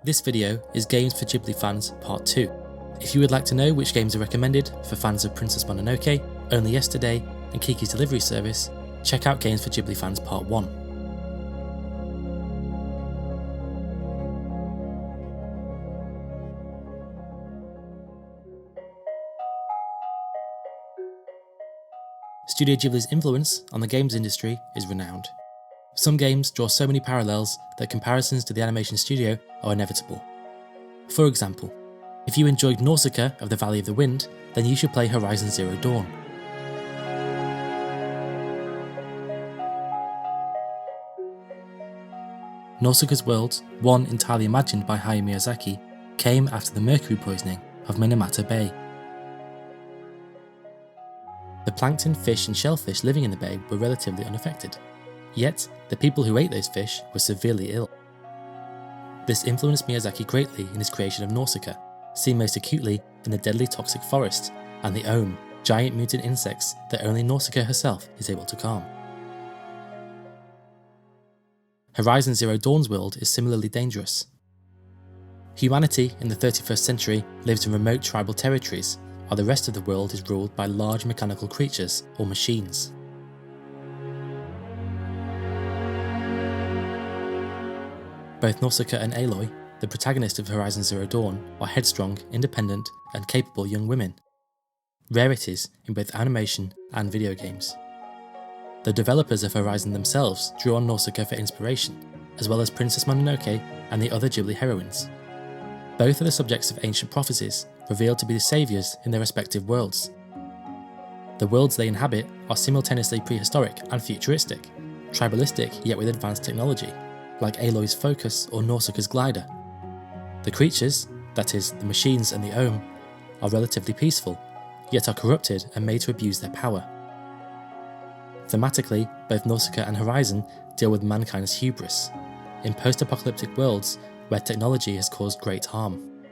This video is Games for Ghibli Fans Part 2. If you would like to know which games are recommended for fans of Princess Mononoke, Only Yesterday, and Kiki's Delivery Service, check out Games for Ghibli Fans Part 1. Studio Ghibli's influence on the games industry is renowned. Some games draw so many parallels that comparisons to the animation studio are inevitable. For example, if you enjoyed Nausicaä of the Valley of the Wind, then you should play Horizon Zero Dawn. Nausicaa's world, one entirely imagined by Hayao Miyazaki, came after the mercury poisoning of Minamata Bay. The plankton, fish and shellfish living in the bay were relatively unaffected, yet the people who ate those fish were severely ill. This influenced Miyazaki greatly in his creation of Nausicaä, seen most acutely in the deadly toxic forest and the Ohm, giant mutant insects that only Nausicaä herself is able to calm. Horizon Zero Dawn's world is similarly dangerous. Humanity in the 31st century lives in remote tribal territories, while the rest of the world is ruled by large mechanical creatures or machines. Both Nausicaa and Aloy, the protagonist of Horizon Zero Dawn, are headstrong, independent, and capable young women, rarities in both animation and video games. The developers of Horizon themselves drew on Nausicaa for inspiration, as well as Princess Mononoke and the other Ghibli heroines. Both are the subjects of ancient prophecies, revealed to be the saviours in their respective worlds. The worlds they inhabit are simultaneously prehistoric and futuristic, tribalistic yet with advanced technology, like Aloy's Focus or Nausicaa's glider. The creatures, that is, the machines and the Ohm, are relatively peaceful, yet are corrupted and made to abuse their power. Thematically, both Nausicaa and Horizon deal with mankind's hubris, in post-apocalyptic worlds where technology has caused great harm.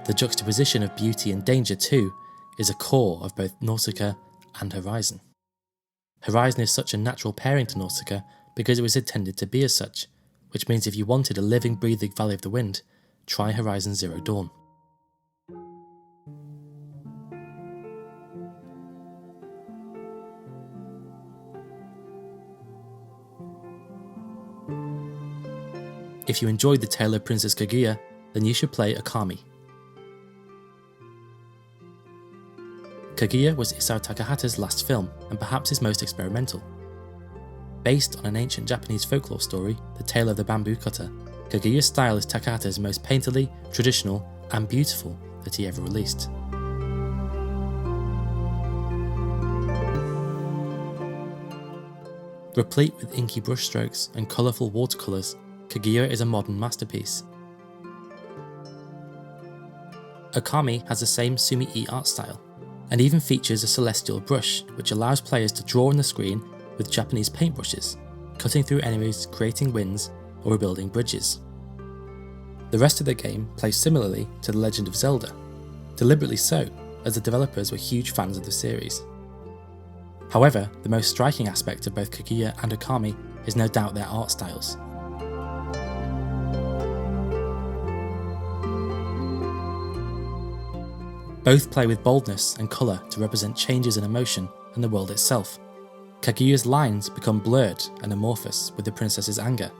The juxtaposition of beauty and danger, too, is a core of both Nausicaa and Horizon. Horizon is such a natural pairing to Nausicaa because it was intended to be as such, which means if you wanted a living, breathing Valley of the Wind, try Horizon Zero Dawn. If you enjoyed the tale of Princess Kaguya, then you should play Okami. Kaguya was Isao Takahata's last film, and perhaps his most experimental. Based on an ancient Japanese folklore story, The Tale of the Bamboo Cutter, Kaguya's style is Takahata's most painterly, traditional, and beautiful that he ever released. Replete with inky brushstrokes and colourful watercolours, Kaguya is a modern masterpiece. Okami has the same Sumi-e art style, and even features a celestial brush which allows players to draw on the screen with Japanese paintbrushes, cutting through enemies, creating winds, or rebuilding bridges. The rest of the game plays similarly to The Legend of Zelda, deliberately so, as the developers were huge fans of the series. However, the most striking aspect of both Kaguya and Okami is no doubt their art styles. Both play with boldness and colour to represent changes in emotion and the world itself. Kaguya's lines become blurred and amorphous with the princess's anger.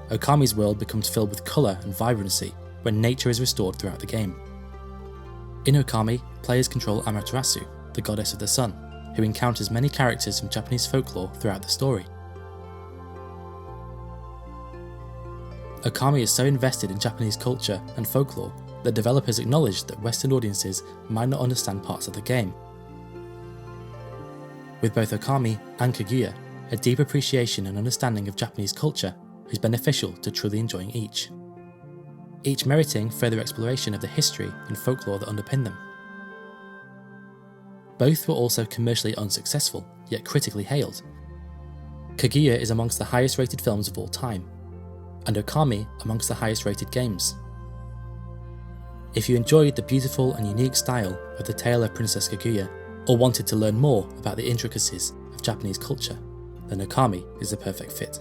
Okami's world becomes filled with colour and vibrancy when nature is restored throughout the game. In Okami, players control Amaterasu, the goddess of the sun, who encounters many characters from Japanese folklore throughout the story. Okami is so invested in Japanese culture and folklore that developers acknowledged that Western audiences might not understand parts of the game. With both Okami and Kaguya, a deep appreciation and understanding of Japanese culture is beneficial to truly enjoying each meriting further exploration of the history and folklore that underpin them. Both were also commercially unsuccessful, yet critically hailed. Kaguya is amongst the highest rated films of all time, and Okami amongst the highest rated games. If you enjoyed the beautiful and unique style of The Tale of Princess Kaguya, or wanted to learn more about the intricacies of Japanese culture, then Okami is the perfect fit.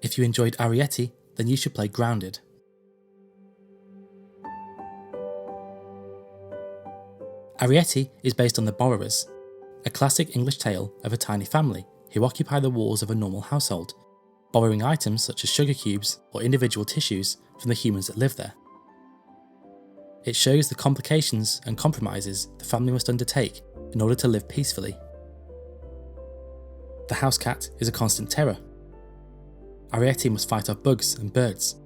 If you enjoyed Arrietty, then you should play Grounded. Arrietty is based on The Borrowers, a classic English tale of a tiny family who occupy the walls of a normal household, borrowing items such as sugar cubes or individual tissues from the humans that live there. It shows the complications and compromises the family must undertake in order to live peacefully. The house cat is a constant terror. Arrietty must fight off bugs and birds,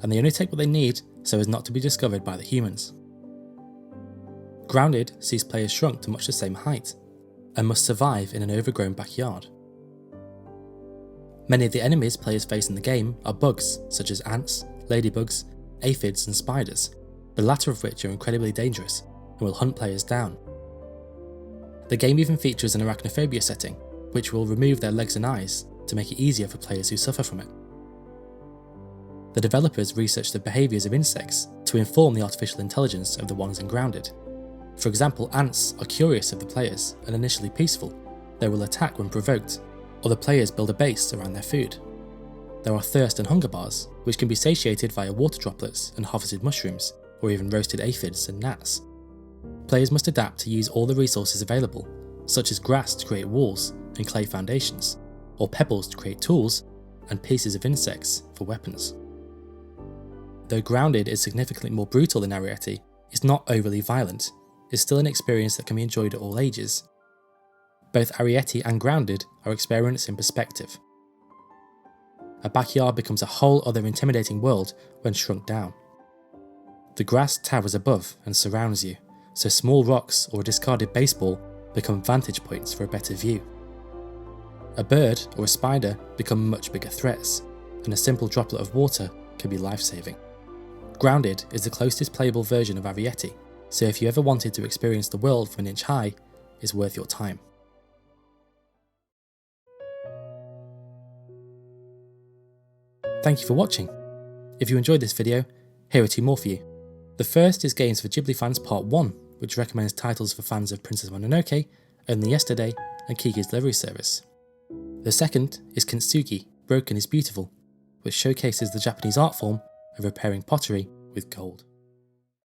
and they only take what they need so as not to be discovered by the humans. Grounded sees players shrunk to much the same height, and must survive in an overgrown backyard. Many of the enemies players face in the game are bugs such as ants, ladybugs, aphids and spiders, the latter of which are incredibly dangerous and will hunt players down. The game even features an arachnophobia setting, which will remove their legs and eyes to make it easier for players who suffer from it. The developers researched the behaviours of insects to inform the artificial intelligence of the ones in Grounded. For example, ants are curious of the players and initially peaceful. They will attack when provoked, or the players build a base around their food. There are thirst and hunger bars, which can be satiated via water droplets and harvested mushrooms, or even roasted aphids and gnats. Players must adapt to use all the resources available, such as grass to create walls and clay foundations, or pebbles to create tools, and pieces of insects for weapons. Though Grounded is significantly more brutal than Arrietty, it's not overly violent. It's still an experience that can be enjoyed at all ages. Both Arrietty and Grounded are experiments in perspective. A backyard becomes a whole other intimidating world when shrunk down. The grass towers above and surrounds you, so small rocks or a discarded baseball become vantage points for a better view. A bird or a spider become much bigger threats, and a simple droplet of water can be life-saving. Grounded is the closest playable version of Arrietty, so if you ever wanted to experience the world from an inch high, it's worth your time. Thank you for watching. If you enjoyed this video, here are two more for you. The first is Games for Ghibli Fans Part 1, which recommends titles for fans of Princess Mononoke, Only Yesterday, and Kiki's Delivery Service. The second is Kintsugi, Broken is Beautiful, which showcases the Japanese art form of repairing pottery with gold.